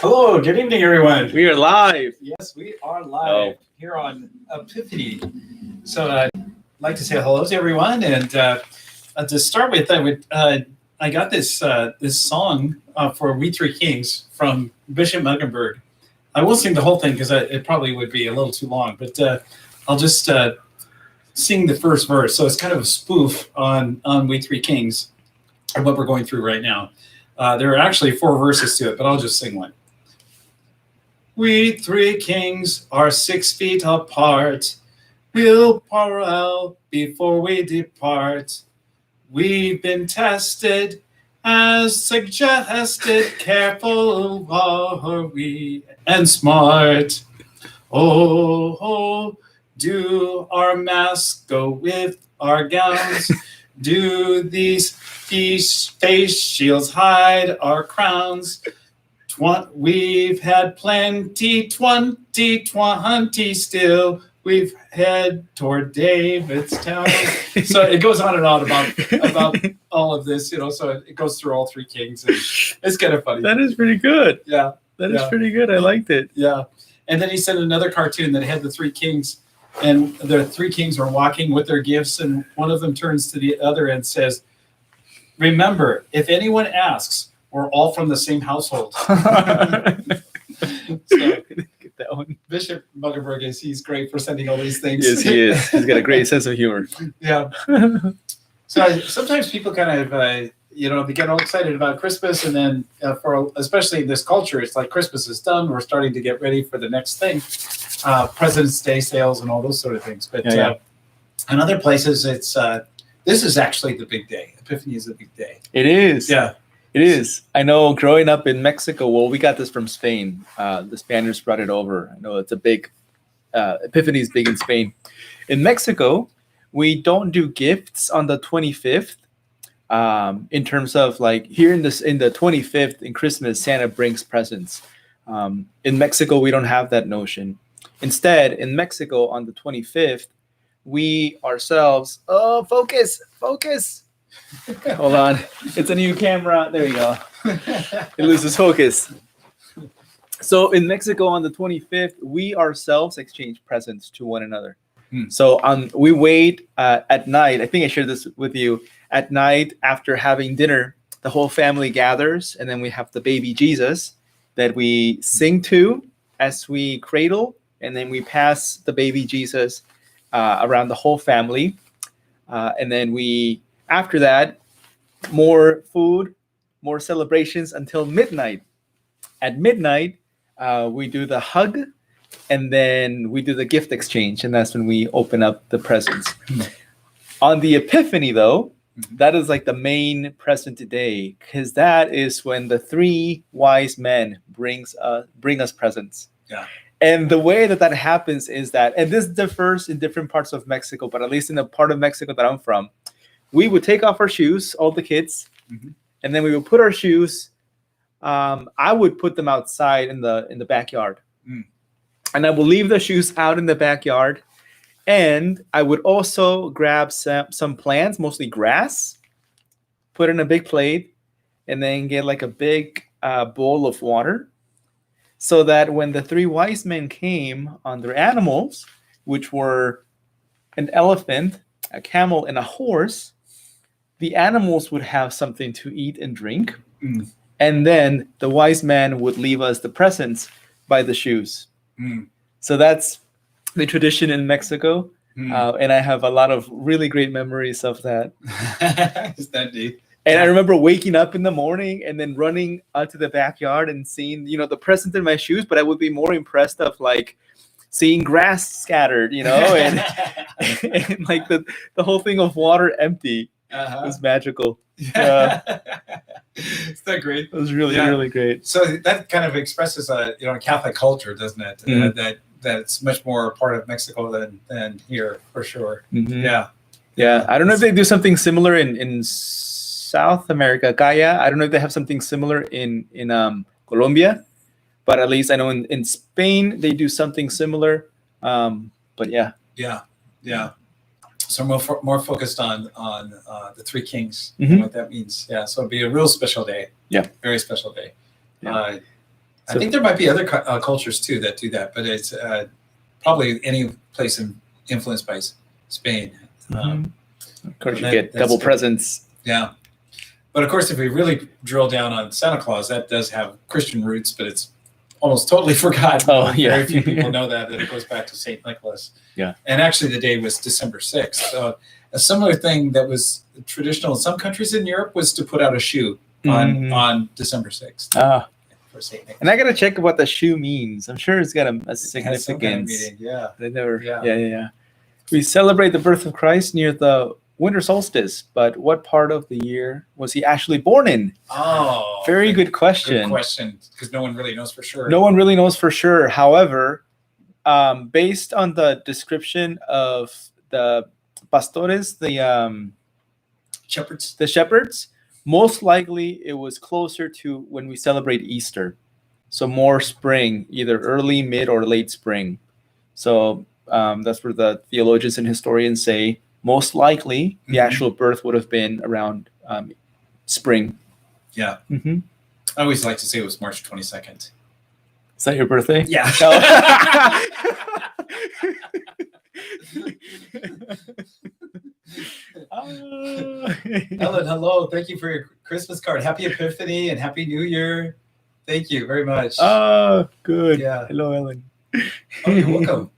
Hello, good evening, everyone. We are live. Yes, we are live here on Epiphany. So I'd like to say hello to everyone, and to start with, I got this song for We Three Kings from Bishop Muggenberg. I will sing the whole thing because it probably would be a little too long, but I'll just sing the first verse. So it's kind of a spoof on We Three Kings and what we're going through right now. There are actually 4 verses to it, but I'll just sing one. We three kings are 6 feet apart. We'll quarrel before we depart. We've been tested as suggested. Careful are we and smart. Oh, do our masks go with our gowns? Do these face shields hide our crowns? We've had plenty, 2020 still. We've head toward Davidstown. So it goes on and on about all of this, so it goes through all 3 kings. And it's kind of funny. That is pretty good. Yeah. That is pretty good. I liked it. Yeah. And then he sent another cartoon that had the 3 kings, and the 3 kings are walking with their gifts, and one of them turns to the other and says, "Remember, if anyone asks, we're all from the same household." So, Get that one. Bishop Muggenberg he's great for sending all these things. Yes, he is. He's got a great sense of humor. Yeah. So sometimes people kind of, they get all excited about Christmas, and then especially in this culture, it's like Christmas is done. We're starting to get ready for the next thing, President's Day sales and all those sort of things. But in other places, it's this is actually the big day. Epiphany is the big day. It is. Yeah. It is. I know growing up in Mexico, well, we got this from Spain. The Spaniards brought it over. I know it's a big, Epiphany is big in Spain. In Mexico, we don't do gifts on the 25th. In terms of like here in the 25th in Christmas, Santa brings presents. In Mexico, we don't have that notion. Instead, in Mexico on the 25th, we ourselves, focus. Hold on. It's a new camera. There you go. It loses focus. So in Mexico on the 25th, we ourselves exchange presents to one another. So we wait at night. I think I shared this with you. At night, after having dinner, the whole family gathers, and then we have the baby Jesus that we sing to as we cradle, and then we pass the baby Jesus around the whole family. And then after that, more food, more celebrations until midnight. At midnight, we do the hug, and then we do the gift exchange, and that's when we open up the presents. On the Epiphany, though, that is like the main present today, because that is when the 3 wise men bring us presents. Yeah. And the way that happens is that, and this differs in different parts of Mexico, but at least in the part of Mexico that I'm from, we would take off our shoes, all the kids, and then we would put our shoes. I would put them outside in the backyard, and I will leave the shoes out in the backyard. And I would also grab some plants, mostly grass, put in a big plate, and then get like a big bowl of water, so that when the 3 wise men came on their animals, which were an elephant, a camel, and a horse, the animals would have something to eat and drink. And then the wise man would leave us the presents by the shoes. So that's the tradition in Mexico. And I have a lot of really great memories of that. Is that neat? And I remember waking up in the morning and then running out to the backyard and seeing, the present in my shoes, but I would be more impressed of like seeing grass scattered, and, and like the whole thing of water empty. Was magical. Isn't that great? It was really, really great. So that kind of expresses Catholic culture, doesn't it? That's much more part of Mexico than here, for sure. Yeah. I don't know if they do something similar in South America, Gaia. I don't know if they have something similar in Colombia, but at least I know in Spain they do something similar. But yeah. So more focused on the 3 kings and what that means. Yeah. So it'll be a real special day. Yeah. Very special day. Yeah. I think there might be other cultures too that do that, but it's probably any place influenced by Spain. Of course, you that- get that's double good. presents. Yeah. But of course, if we really drill down on Santa Claus, that does have Christian roots, but it's almost totally forgotten. Oh, yeah. Very few people know that it goes back to St. Nicholas. Yeah. And actually, the day was December 6th. So a similar thing that was traditional in some countries in Europe was to put out a shoe on December 6th Ah, for St. Nicholas. and I gotta check what the shoe means. I'm sure it's got a It has some kind of significance. meaning, yeah. They never. Yeah. Yeah. We celebrate the birth of Christ near the winter solstice, but what part of the year was he actually born in? Oh, Very good question. Good question, because no one really knows for sure. No one really knows for sure. However, based on the description of the pastores, Shepherds. the shepherds, most likely it was closer to when we celebrate Easter. So more spring, either early, mid, or late spring. So that's where the theologians and historians say most likely the Mhm. actual birth would have been around spring. Yeah. Mm-hmm. I always like to say it was March 22nd. Is that your birthday? Yeah. Ellen, hello. Thank you for your Christmas card. Happy Epiphany and Happy New Year. Thank you very much. Oh, good. Yeah. Hello, Ellen. Oh, you're welcome.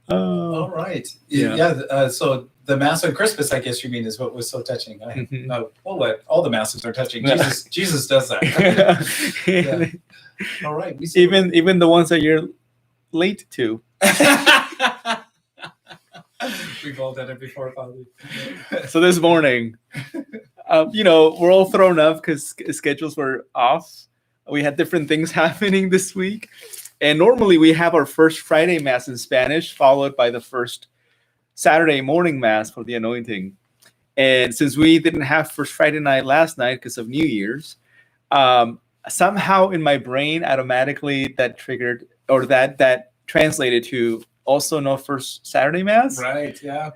Oh. All right. Yeah. So the Mass on Christmas, I guess you mean, is what was so touching. Mhm. Well, all the Masses are touching. Yeah. Jesus does that. Yeah. All right. We Even the ones that you're late to. We've all done it before, Father. So this morning, we're all thrown up because schedules were off. We had different things happening this week. And normally we have our first Friday Mass in Spanish, followed by the first Saturday morning Mass for the anointing. And since we didn't have First Friday night last night because of New Year's, somehow in my brain automatically that triggered, or that translated to also no First Saturday Mass. Right, yeah.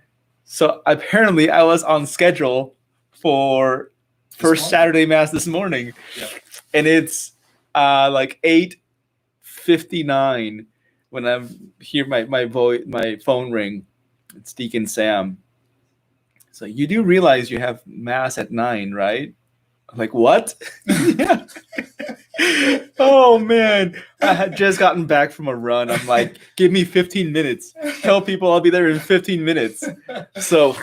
So apparently I was on schedule for First morning? Saturday Mass this morning. Yeah. And it's like 8:59 when I hear my phone ring. It's Deacon Sam. So you do realize you have Mass at 9, right? I'm like, what? Yeah. Oh man, I had just gotten back from a run. I'm like, give me 15 minutes. Tell people I'll be there in 15 minutes. So,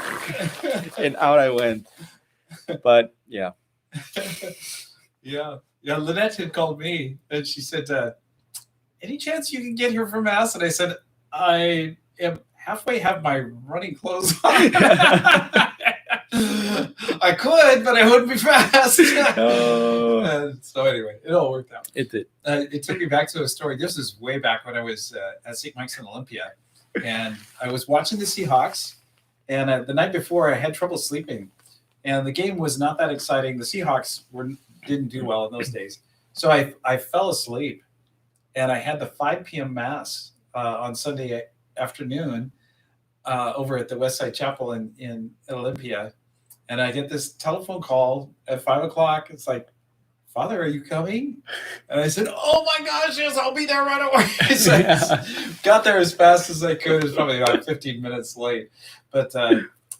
and out I went. But yeah. Yeah. Lynette had called me and she said, any chance you can get here for Mass? And I said, I am halfway have my running clothes on. I could, but I wouldn't be fast. Oh. So anyway, it all worked out. It did. It took me back to a story. This is way back when I was at St. Mike's in Olympia, and I was watching the Seahawks. And the night before, I had trouble sleeping, and the game was not that exciting. The Seahawks didn't do well in those days, so I fell asleep, and I had the 5 p.m. Mass on Sunday afternoon over at the Westside Chapel in Olympia. And I get this telephone call at 5 o'clock. It's like, Father, are you coming? And I said, oh my gosh, yes, I'll be there right away. So I got there as fast as I could. It was probably about 15 minutes late. But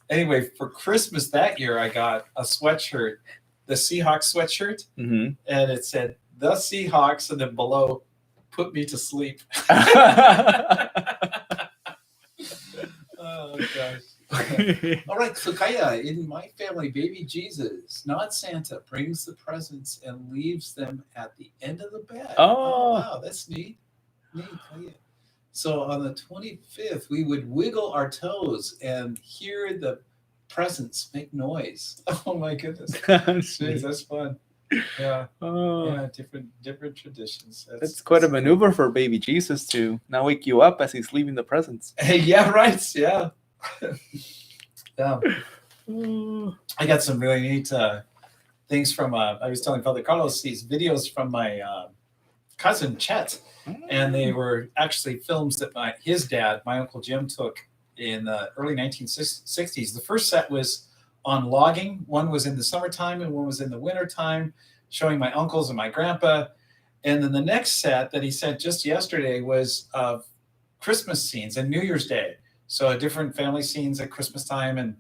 anyway, for Christmas that year, I got a sweatshirt, the Seahawks sweatshirt. Mm-hmm. And it said, the Seahawks, and then below, put me to sleep. Oh, gosh. All right, so Kaya, in my family, baby Jesus, not Santa, brings the presents and leaves them at the end of the bed. Oh. Wow, that's neat. Kaya. So on the 25th, we would wiggle our toes and hear the presents make noise. Oh my goodness. Jeez, that's fun. Yeah. Oh. Yeah, different traditions. That's quite a maneuver for baby Jesus to now wake you up as he's leaving the presents. Yeah, right. Yeah. Yeah. Oh. I got some really neat things from, I was telling Father Carlos these videos from my cousin Chet, and they were actually films that his dad, my Uncle Jim, took in the early 1960s. The first set was on logging. One was in the summertime and one was in the wintertime, showing my uncles and my grandpa. And then the next set that he sent just yesterday was Christmas scenes and New Year's Day. So different family scenes at Christmas time. And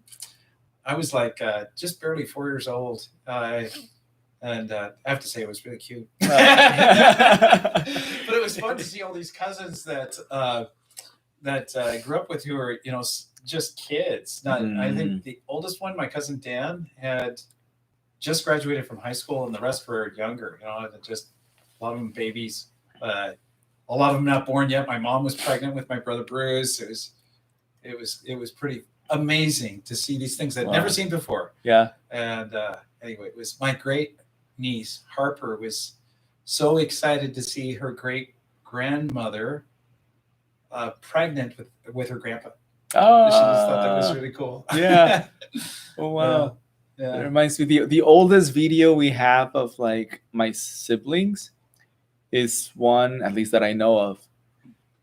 I was like just barely 4 years old. And I have to say it was really cute. But it was fun to see all these cousins that I grew up with who are, just kids. I think the oldest one, my cousin Dan, had just graduated from high school, and the rest were younger. Just a lot of them babies. A lot of them not born yet. My mom was pregnant with my brother Bruce. It was pretty amazing to see these things I'd never seen before. Yeah. And anyway, it was my great niece Harper was so excited to see her great grandmother pregnant with her grandpa. Oh, she just thought that was really cool. Yeah. Oh wow. Yeah. It reminds me, the oldest video we have of like my siblings is one, at least that I know of,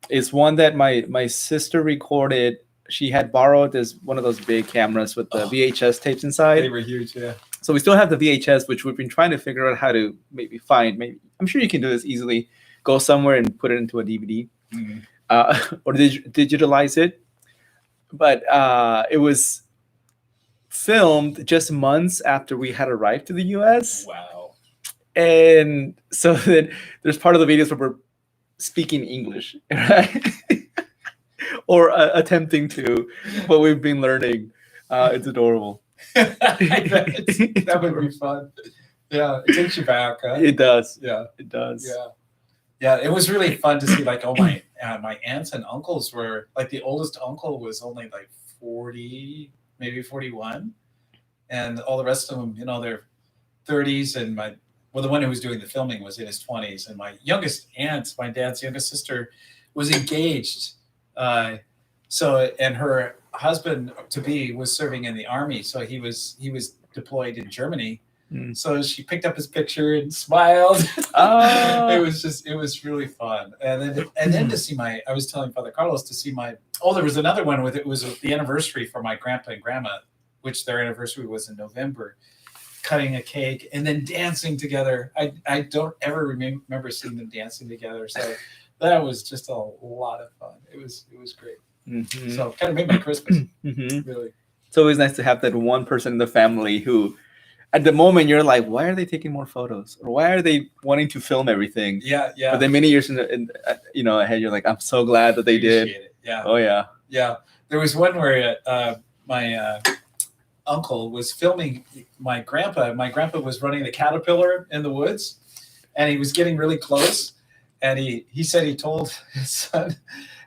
is one that my sister recorded. She had borrowed one of those big cameras with the VHS tapes inside. They were huge, yeah. So we still have the VHS, which we've been trying to figure out how to maybe find. Maybe I'm sure you can do this easily. Go somewhere and put it into a DVD, or digitalize it. But it was filmed just months after we had arrived to the U.S. Wow. And so then there's part of the videos where we're speaking English, right? Or attempting to, but we've been learning. It's adorable. That would be fun. Yeah, it takes you back. Huh? It does. Yeah, it does. Yeah. It was really fun to see. Like, my aunts and uncles were like, the oldest uncle was only like 40, maybe 41, and all the rest of them, their 30s. And the one who was doing the filming was in his 20s, and my youngest aunt, my dad's youngest sister, was engaged. And her husband to be was serving in the army, so he was deployed in Germany. So she picked up his picture and smiled. Oh. It was really fun. And then to see I was telling Father Carlos to see there was another one it was the anniversary for my grandpa and grandma, which their anniversary was in November, cutting a cake and then dancing together. I don't ever remember seeing them dancing together. So that was just a lot of fun. It was great. Mm-hmm. So kind of made my Christmas. Mm-hmm. Really. It's always nice to have that one person in the family who, at the moment, you're like, why are they taking more photos, or why are they wanting to film everything? Yeah. But then many years ahead, you're like, I'm so glad that they did. It. Yeah. Oh yeah. Yeah. There was one where my uncle was filming my grandpa. My grandpa was running the caterpillar in the woods, and he was getting really close. And he said he told his son,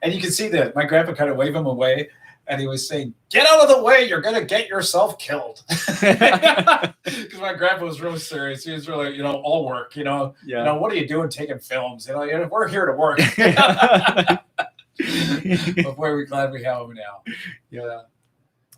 and you can see that my grandpa kind of waved him away, and he was saying, "Get out of the way! You're gonna get yourself killed." Because my grandpa was really serious. He was really, all work. Yeah. What are you doing taking films? We're here to work. But boy, we're glad we have him now. Yeah.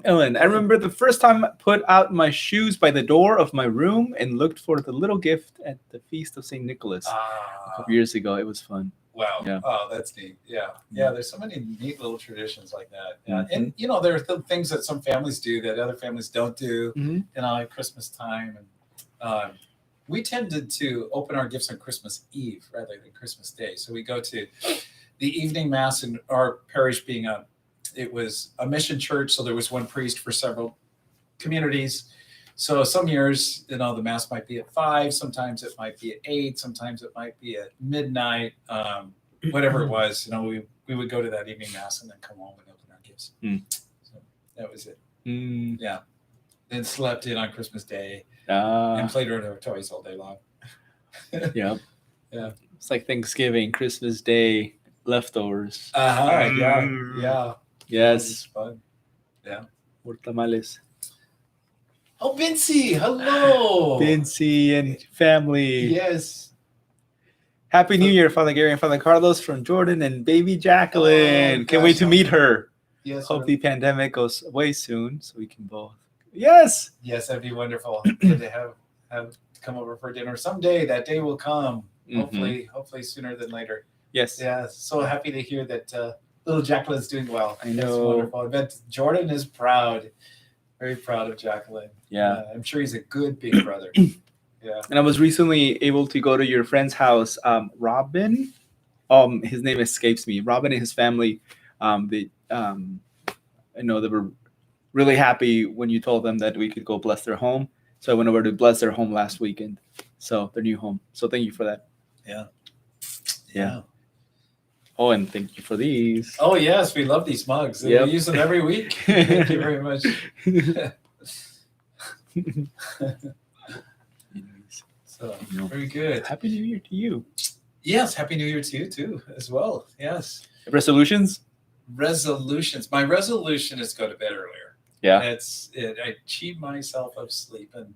Ellen, I remember the first time I put out my shoes by the door of my room and looked for the little gift at the Feast of St. Nicholas a couple years ago. It was fun. Wow. Yeah. Oh, that's neat. Yeah. Yeah. There's so many neat little traditions like that. Yeah. And, there are things that some families do that other families don't do, at Christmas time. And we tended to open our gifts on Christmas Eve rather than Christmas Day. So we go to the evening mass in our parish it was a mission church. So there was one priest for several communities. So some years, the mass might be at 5, sometimes it might be at 8, sometimes it might be at midnight, whatever it was. We would go to that evening mass and then come home and open our gifts. So that was it. Yeah. Then slept in on Christmas Day and played with our toys all day long. Yeah. Yeah. It's like Thanksgiving, Christmas Day, leftovers. Yeah. Yes. Fun. Yeah. More tamales. Oh, Vinci, hello. Vinci and family. Yes. Happy New Year, Father Gary and Father Carlos from Jordan and baby Jacqueline. Can't wait to meet her. Yes. Hope the pandemic goes away soon so we can both. Yes. Yes, that'd be wonderful. Good to have come over for dinner someday. That day will come. Hopefully sooner than later. Yes. Yeah. So happy to hear that little Jacqueline's doing well. I know. That's wonderful. I bet Jordan is proud. Very proud of Jacqueline. Yeah. I'm sure he's a good big brother. Yeah. And I was recently able to go to your friend's house, Robin. His name escapes me. Robin and his family. I know they were really happy when you told them that we could go bless their home. So I went over to bless their home last weekend. So their new home. So thank you for that. Yeah. Oh, and thank you for these. Oh yes, we love these mugs. Yep. We use them every week. Thank you very much. So very good. Happy New Year to you. Yes, Happy New Year to you too, as well. Yes. Resolutions? Resolutions. My resolution is go to bed earlier. Yeah. I cheat myself of sleep, and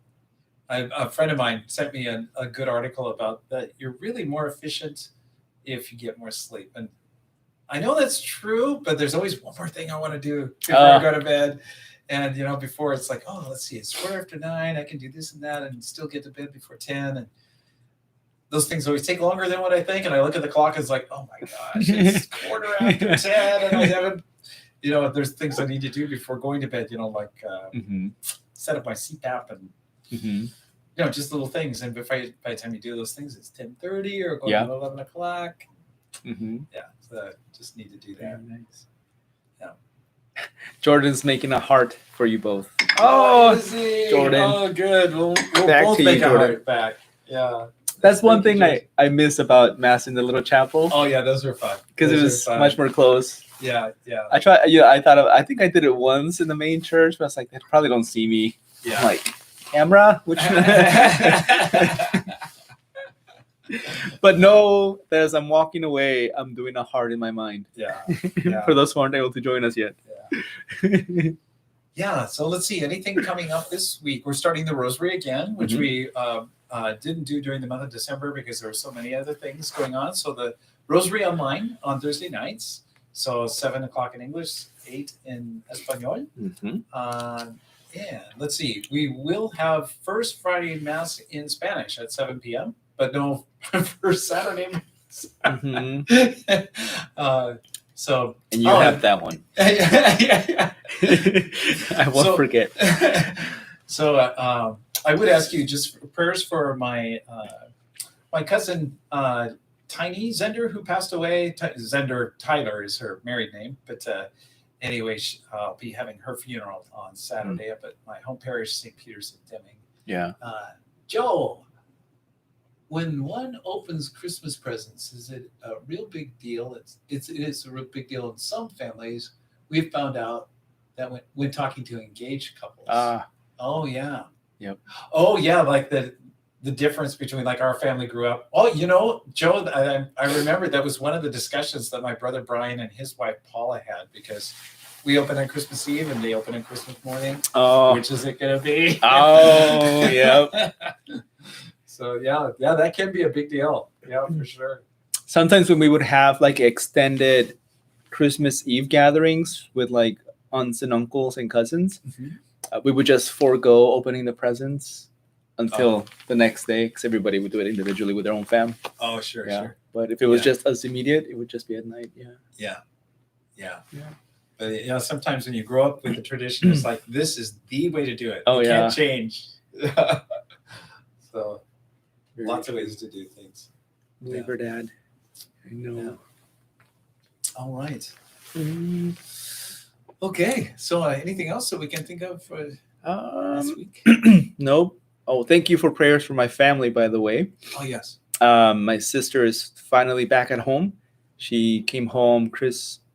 a friend of mine sent me a good article about that. You're really more efficient if you get more sleep, and I know that's true. But there's always one more thing I want to do before I go to bed, and before it's like, oh, let's see, it's 9:15. I can do this and that, and still get to bed before 10. And those things always take longer than what I think. And I look at the clock, it's like, oh my gosh, it's 10:15, and I haven't. There's things I need to do before going to bed. Like set up my CPAP and just little things. And by the time you do those things, it's 10:30 or going to 11 o'clock. Yeah, so I just need to do that. Very nice. Yeah. Jordan's making a heart for you both. Oh, Jordan. Oh, good. We'll Back both to make you, a Jordan. heart back. Yeah. That's one Thank you, thing I miss about Mass in the Little Chapel. Oh yeah, those are fun. Because it Those was are fun. much more close. Yeah. I think I did it once in the main church, but I was like, they probably don't see me. Yeah. I'm like, camera? Which But no, as I'm walking away, I'm doing a heart in my mind. Yeah. For those who aren't able to join us yet. Yeah. So let's see. Anything coming up this week? We're starting the Rosary again, which we didn't do during the month of December because there were so many other things going on. So the Rosary online on Thursday nights. So 7 o'clock in English, 8 in Espanol. And let's see. We will have First Friday Mass in Spanish at 7 p.m. But no First Saturday Mass. So and you have that one. Yeah. I won't forget. So I would ask you just prayers for my cousin Tiny Zender, who passed away. Zender Tyler is her married name, but anyway, I'll be having her funeral on Saturday up at my home parish, St. Peter's in Deming. Yeah. Joe, when one opens Christmas presents, is it a real big deal? It is a real big deal in some families. We've found out that when talking to engaged couples. Oh yeah. Yep. Oh yeah, like the difference between like our family grew up. Oh, Joe, I remember that was one of the discussions that my brother Brian and his wife Paula had, because we open on Christmas Eve and they open on Christmas morning. Oh. Which is it going to be? Oh, yeah. So yeah, that can be a big deal. Yeah, for sure. Sometimes when we would have like extended Christmas Eve gatherings with like aunts and uncles and cousins, we would just forego opening the presents until the next day, because everybody would do it individually with their own fam. Oh, sure. But if it was just us immediate, it would just be at night. Yeah. But sometimes when you grow up with the tradition, it's like, this is the way to do it. Oh, you yeah. can't change. So lots of ways to do things. Labor Dad. I know. Yeah. All right. Okay. So anything else that we can think of for last week? Nope. Oh, thank you for prayers for my family, by the way. Oh, yes. My sister is finally back at home. She came home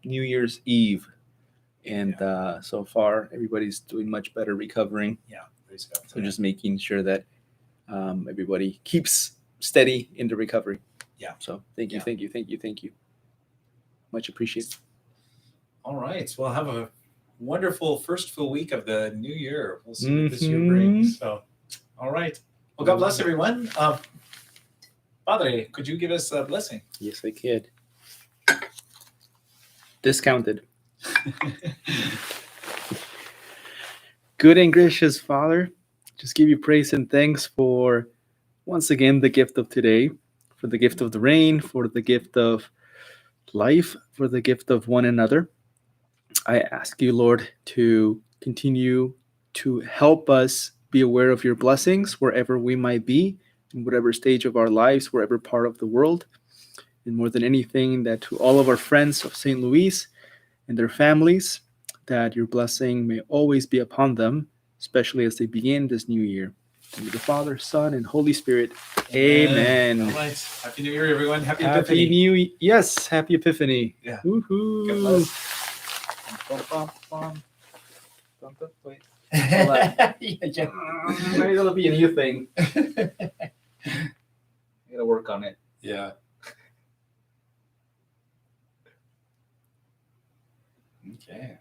New Year's Eve. And so far, everybody's doing much better recovering. Yeah. So just making sure that everybody keeps steady in the recovery. Yeah. So thank you. Much appreciated. All right. Well, have a wonderful first full week of the new year. We'll see what this year brings. So, all right. Well, God bless everyone. Padre, could you give us a blessing? Yes, I could. Discounted. Good and gracious Father, just give you praise and thanks for once again the gift of today, for the gift of the rain, for the gift of life, for the gift of one another. I ask you, Lord, to continue to help us be aware of your blessings wherever we might be, in whatever stage of our lives, wherever part of the world. And more than anything, that to all of our friends of St. Louis and their families, that your blessing may always be upon them, especially as they begin this new year. In the name of the Father, Son, and Holy Spirit. Amen. All right. Happy New Year, everyone. Happy Happy Epiphany. Yes, happy Epiphany. Yeah. Woohoo. God bless. Wait. Yeah. Maybe that'll be a new thing. I gotta work on it. Yeah. Okay.